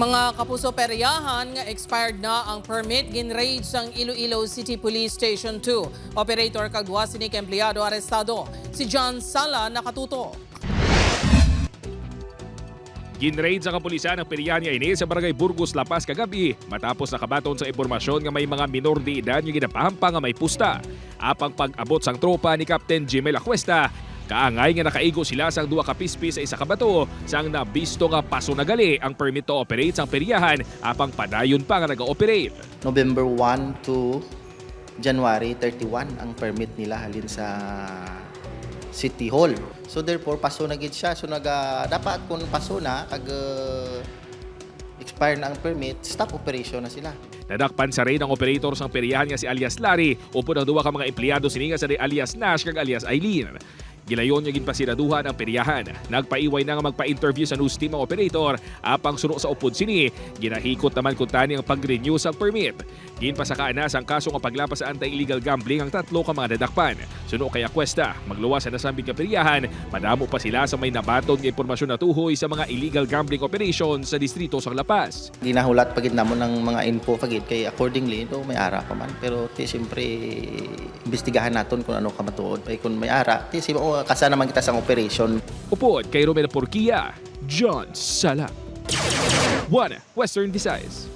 Mga kapuso, peryahan nga expired na ang permit ginraid sang Iloilo City Police Station 2. Operator kagwa sining empleyado arestado. Si John Sala nakatuto. Ginraid sa kapulisan ng peryahan nga ini sa Barangay Burgos, La Paz kagabi matapos nakabaton sa impormasyon nga may mga minor de edad nga ginapahampa nga may pusta. Apang pag-abot sang tropa ni Captain Jimmy Lacuesta, kaangay nga nakaigo sila sang duwa ka pispi sa isa ka bato sang nabisto nga paso na gali ang permit to operate sang peryahan apang padayon pa nga naga-operate. November 1 to January 31 ang permit nila halin sa City Hall. So therefore paso na gid siya. So dapat kung paso na kag expire na ang permit, stop operation na sila. Nadakpan sa rin ang operator sang peryahan nga si alias Larry upod ang duwa ka mga empleyado sininga sa alias Nash kag alias Eileen. Gilayon niya ginpasiraduhan ang peryahan. Nagpaiway na nga magpa-interview sa news team ang operator. Apang suno sa upod sini, ginahikot naman kung tani ang pag-renew sa permit. Ginpasakaan na sang kaso nga paglapas sa anti-illegal gambling ang tatlo ka mga nadakpan. Suno kay Cuesta, magluwas sa nasambing ka peryahan, madamo pa sila sa may nabaton nga impormasyon na tuhoy sa mga illegal gambling operations sa distrito sa La Paz. Ginahulat pagid namon ng mga info pagid kay accordingly ito may ara pa man. Pero siyempre imbestigahan naton kung ano ka matuod. Ay kung may ara, kasa naman kita sa operation. Upod kay Romel Porquia, John Sala. 1 Western Visayas.